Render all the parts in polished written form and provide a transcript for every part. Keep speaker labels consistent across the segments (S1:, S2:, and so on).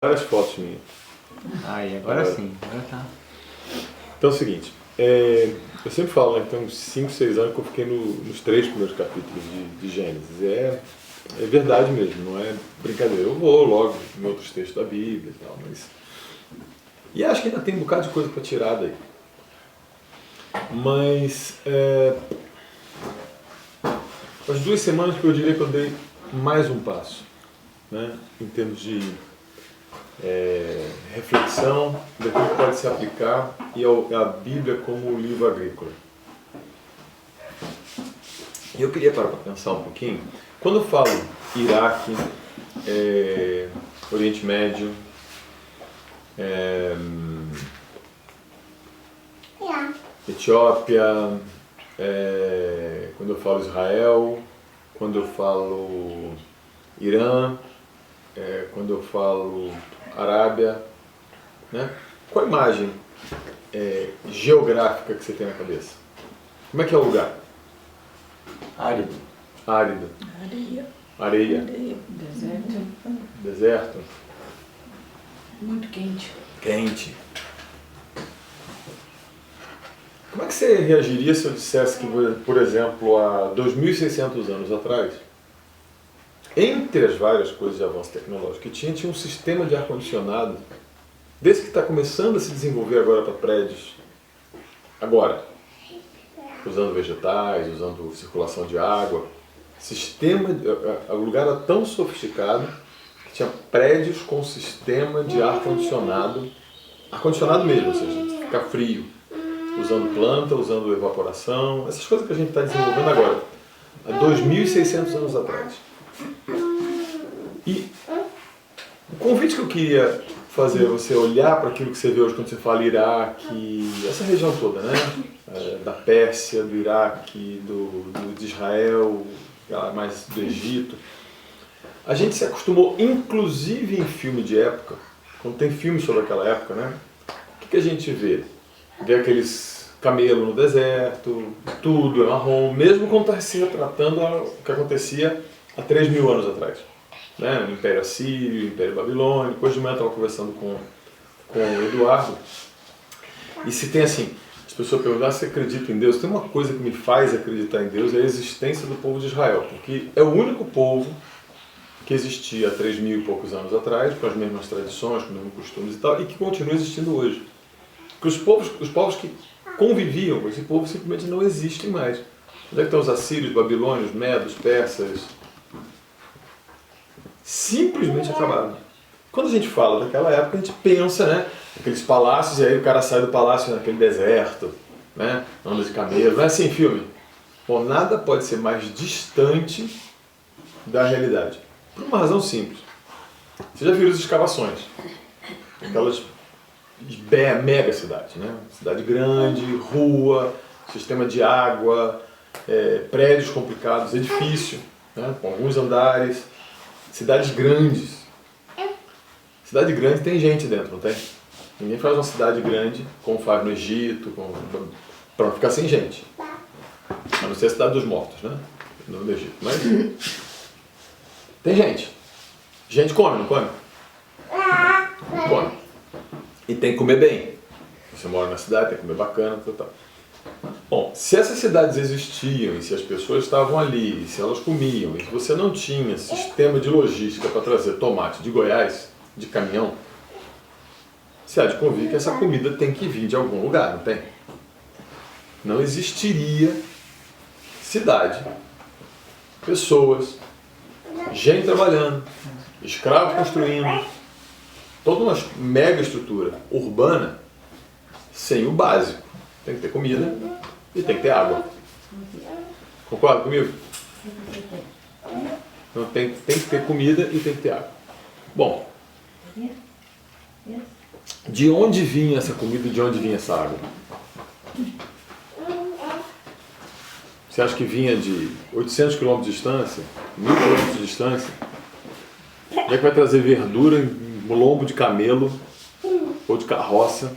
S1: Várias fotos minhas.
S2: Aí, agora sim, agora tá.
S1: Então é o seguinte, eu sempre falo, né, que tem uns 5, 6 anos que eu fiquei nos 3 primeiros capítulos de Gênesis. É verdade mesmo, não é brincadeira. Eu vou logo em outros textos da Bíblia e tal, mas... E acho que ainda tem um bocado de coisa para tirar daí. Mas as 2 semanas que eu diria que eu dei mais um passo, né, em termos de reflexão daquilo que pode se aplicar e a Bíblia como o livro agrícola. E eu queria parar para pensar um pouquinho. Quando eu falo Iraque, Oriente Médio, Etiópia, quando eu falo Israel, quando eu falo Irã, quando eu falo Arábia, né? Qual a imagem geográfica que você tem na cabeça? Como é que é o lugar?
S2: Árido.
S1: Árido.
S3: Areia.
S1: Areia.
S3: Deserto.
S1: Deserto.
S3: Muito quente.
S1: Quente. Como é que você reagiria se eu dissesse que, por exemplo, há 2.600 anos atrás, entre as várias coisas de avanço tecnológico que tinha um sistema de ar-condicionado, desse que está começando a se desenvolver agora para prédios, agora, usando vegetais, usando circulação de água, o lugar era tão sofisticado que tinha prédios com sistema de ar-condicionado mesmo, ou seja, ficar frio, usando planta, usando evaporação, essas coisas que a gente está desenvolvendo agora, há 2.600 anos atrás. E o convite que eu queria fazer você olhar para aquilo que você vê hoje quando você fala Iraque, essa região toda, né? Da Pérsia, do Iraque, de Israel, mais do Egito. A gente se acostumou, inclusive em filme de época, quando tem filme sobre aquela época, né? O que a gente vê? Vê aqueles camelos no deserto, tudo é marrom, mesmo quando está se retratando o que acontecia há 3.000 anos atrás. Né? O Império Assírio, o Império Babilônico. Hoje de manhã eu estava conversando com o Eduardo, e se tem assim, as pessoas perguntam se acredita em Deus, tem uma coisa que me faz acreditar em Deus, é a existência do povo de Israel, porque é o único povo que existia há 3.000 e poucos anos atrás, com as mesmas tradições, com os mesmos costumes e tal, e que continua existindo hoje. Porque os povos que conviviam com esse povo simplesmente não existem mais. Onde é que estão os assírios, babilônios, medos, persas? Simplesmente acabaram. Quando a gente fala daquela época, a gente pensa, né, aqueles palácios, e aí o cara sai do palácio naquele deserto, né, anda de camelo, não é assim filme? Bom, nada pode ser mais distante da realidade. Por uma razão simples. Você já viu as escavações? Aquelas mega cidades, né? Cidade grande, rua, sistema de água, prédios complicados, edifício, né, com alguns andares. Cidades grandes. Cidade grande tem gente dentro, não tem? Ninguém faz uma cidade grande, como faz no Egito, para não ficar sem gente. A não ser a cidade dos mortos, né? No Egito. Mas tem gente. Gente come, não come? Come. E tem que comer bem. Você mora na cidade, tem que comer bacana, tal. Bom, se essas cidades existiam e se as pessoas estavam ali, e se elas comiam, e se você não tinha sistema de logística para trazer tomate de Goiás, de caminhão, você há de convir que essa comida tem que vir de algum lugar, não tem? Não existiria cidade, pessoas, gente trabalhando, escravos construindo, toda uma mega estrutura urbana sem o básico. Tem que ter comida e tem que ter água. Concorda comigo? Então tem que ter comida e tem que ter água. Bom, de onde vinha essa comida e de onde vinha essa água? Você acha que vinha de 800 km de distância? 1.000 km de distância? Onde é que vai trazer verdura em lombo de camelo ou de carroça?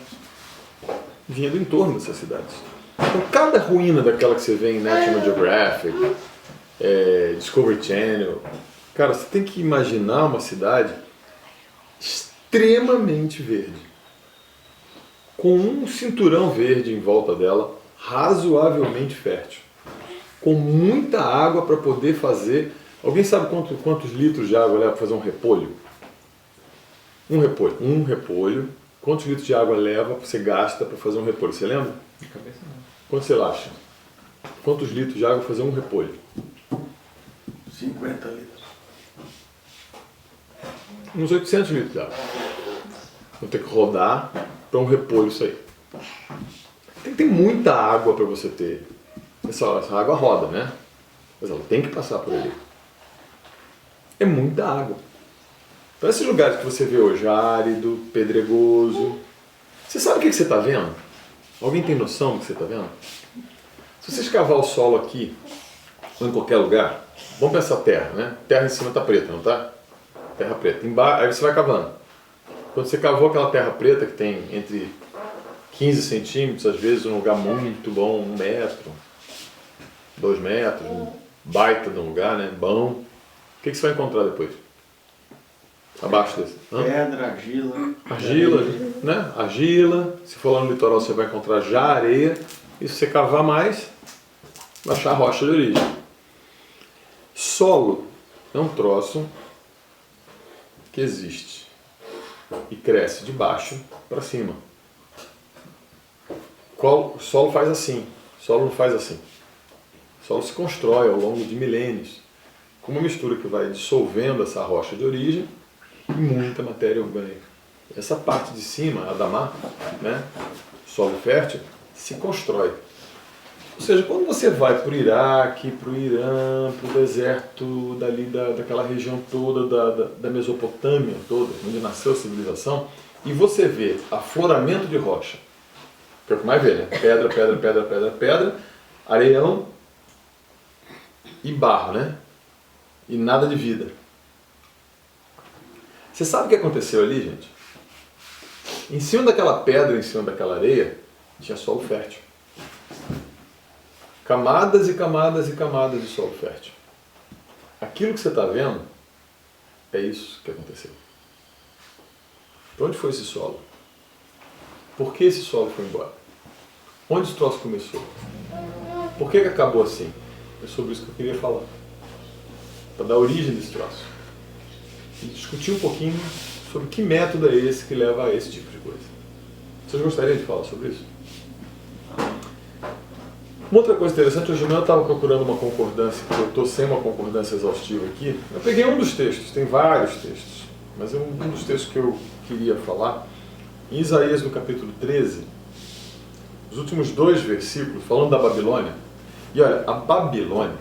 S1: Vinha do entorno dessas cidades. Então, cada ruína daquela que você vê em National Geographic, Discovery Channel, cara, você tem que imaginar uma cidade extremamente verde, com um cinturão verde em volta dela, razoavelmente fértil, com muita água para poder fazer. Alguém sabe quantos litros de água leva para fazer um repolho? Um repolho. Quantos litros de água leva, você gasta para fazer um repolho? Você lembra?
S2: De cabeça não.
S1: Quanto você acha? Quantos litros de água para fazer um repolho?
S4: 50 litros.
S1: Uns 800 litros de água. Vou ter que rodar para um repolho sair. Tem que ter muita água para você ter. Essa água roda, né? Mas ela tem que passar por ali. É muita água. Então esses lugares que você vê hoje, árido, pedregoso, você sabe o que você está vendo? Alguém tem noção do que você está vendo? Se você escavar o solo aqui, ou em qualquer lugar, vamos pensar terra, né? Terra em cima está preta, não está? Terra preta. Embaixo, aí você vai cavando. Quando você cavou aquela terra preta que tem entre 15 centímetros, às vezes um lugar muito bom, 1 metro, 2 metros, um baita de um lugar, né? Bom. O que você vai encontrar depois? Abaixo desse?
S4: Pedra, argila.
S1: Argila, né? Argila. Se for lá no litoral você vai encontrar já areia. E se você cavar mais, vai achar rocha de origem. Solo é um troço que existe e cresce de baixo para cima. O solo faz assim. O solo não faz assim. O solo se constrói ao longo de milênios com uma mistura que vai dissolvendo essa rocha de origem e muita matéria orgânica. Essa parte de cima, a Adamá, né, solo fértil, se constrói. Ou seja, quando você vai para o Iraque, para o Irã, para o deserto dali daquela região toda, da Mesopotâmia toda, onde nasceu a civilização, e você vê afloramento de rocha, que é o que mais vê, né? Pedra, pedra, pedra, pedra, pedra, areião e barro, né? E nada de vida. Você sabe o que aconteceu ali, gente? Em cima daquela pedra, em cima daquela areia, tinha solo fértil. Camadas e camadas e camadas de solo fértil. Aquilo que você está vendo é isso que aconteceu. Para onde foi esse solo? Por que esse solo foi embora? Onde esse troço começou? Por que acabou assim? É sobre isso que eu queria falar. Para dar origem desse troço. E discutir um pouquinho sobre que método é esse que leva a esse tipo de coisa. Vocês gostariam de falar sobre isso? Uma outra coisa interessante, hoje eu estava procurando uma concordância, porque eu estou sem uma concordância exaustiva aqui. Eu peguei um dos textos, tem vários textos, mas um dos textos que eu queria falar, em Isaías no capítulo 13, os últimos 2 versículos, falando da Babilônia. E olha, a Babilônia,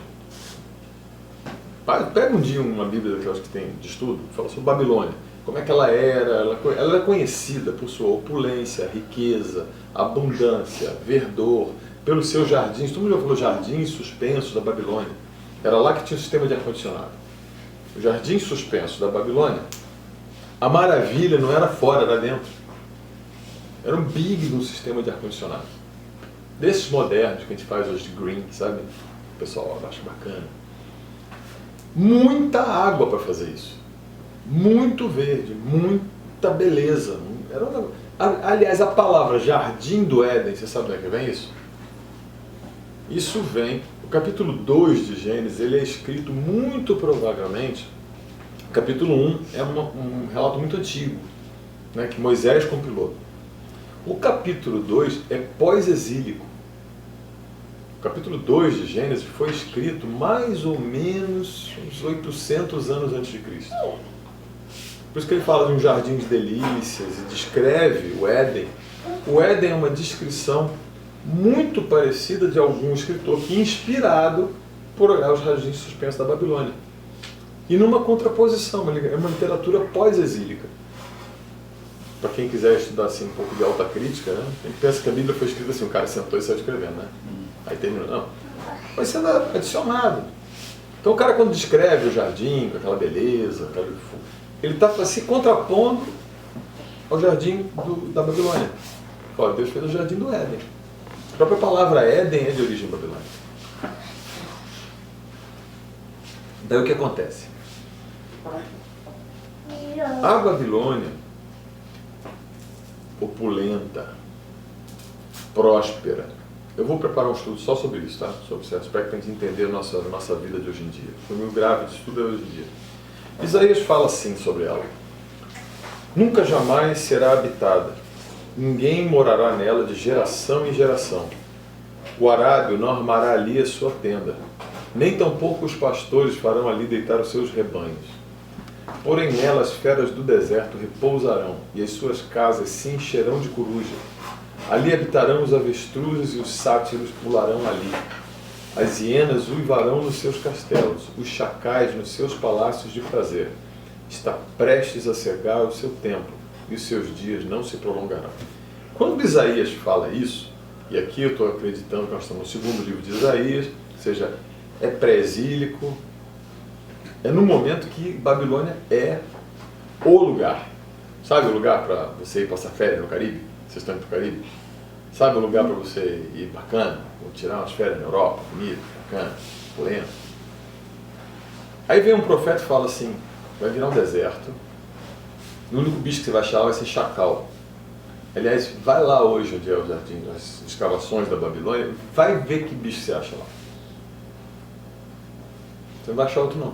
S1: pega um dia uma Bíblia daquelas que tem de estudo, fala sobre Babilônia, como é que ela era, ela é conhecida por sua opulência, riqueza, abundância, verdor, pelos seus jardins. Todo mundo já falou jardins suspensos da Babilônia. Era lá que tinha o sistema de ar-condicionado. O jardim suspenso da Babilônia, a maravilha não era fora, era dentro. Era um big no sistema de ar-condicionado. Desses modernos que a gente faz hoje de green, sabe? O pessoal acha bacana. Muita água para fazer isso. Muito verde, muita beleza. Aliás, a palavra Jardim do Éden, você sabe de onde vem isso? Isso vem, o capítulo 2 de Gênesis, ele é escrito muito provavelmente, o capítulo 1 é um relato muito antigo, né, que Moisés compilou. O capítulo 2 é pós-exílico. O capítulo 2 de Gênesis foi escrito mais ou menos uns 800 anos antes de Cristo. Por isso que ele fala de um jardim de delícias e descreve o Éden. O Éden é uma descrição muito parecida de algum escritor que, inspirado por olhar os jardins suspensos da Babilônia. E numa contraposição, é uma literatura pós-exílica. Para quem quiser estudar assim, um pouco de alta crítica, né? A gente pensa que a Bíblia foi escrita assim, o cara sentou e saiu escrevendo, né? Aí terminou. Não. Vai sendo adicionado. Então o cara, quando descreve o jardim, com aquela beleza, ele está se contrapondo ao jardim da Babilônia. Fala, Deus fez o jardim do Éden. A própria palavra Éden é de origem babilônica. Daí o que acontece? A Babilônia opulenta, próspera. Eu vou preparar um estudo só sobre isso, tá? Sobre esse aspecto, para a gente entender a nossa vida de hoje em dia. O meu grave de estudo é hoje em dia. Isaías fala assim sobre ela: nunca jamais será habitada, ninguém morará nela de geração em geração. O arábio não armará ali a sua tenda, nem tampouco os pastores farão ali deitar os seus rebanhos. Porém nela as feras do deserto repousarão, e as suas casas se encherão de coruja. Ali habitarão os avestruzes e os sátiros pularão ali. As hienas uivarão nos seus castelos, os chacais nos seus palácios de prazer. Está prestes a cegar o seu templo, e os seus dias não se prolongarão. Quando Isaías fala isso, e aqui eu estou acreditando que nós estamos no segundo livro de Isaías, ou seja, é pré-exílico, é no momento que Babilônia é o lugar. Sabe o lugar para você ir passar férias no Caribe? Vocês estão indo para o Caribe? Sabe um lugar para você ir bacana? Ou tirar umas férias na Europa, bonito, bacana, polenta? Aí vem um profeta e fala assim: vai virar um deserto, e o único bicho que você vai achar lá vai ser chacal. Aliás, vai lá hoje onde é o jardim, as escavações da Babilônia, vai ver que bicho você acha lá. Você não vai achar outro não.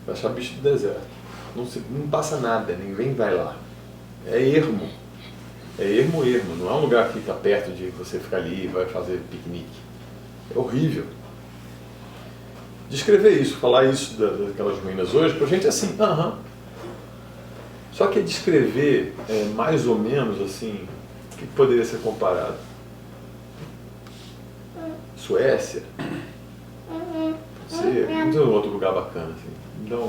S1: Vai achar bicho do deserto. Não passa nada, ninguém vai lá. É ermo. É ermo. Não é um lugar que fica perto de você ficar ali e vai fazer piquenique. É horrível. Descrever isso, falar isso daquelas ruínas hoje, pra gente é assim, Só que descrever mais ou menos assim, o que poderia ser comparado? Suécia? Pode ser, não tem um outro lugar bacana assim.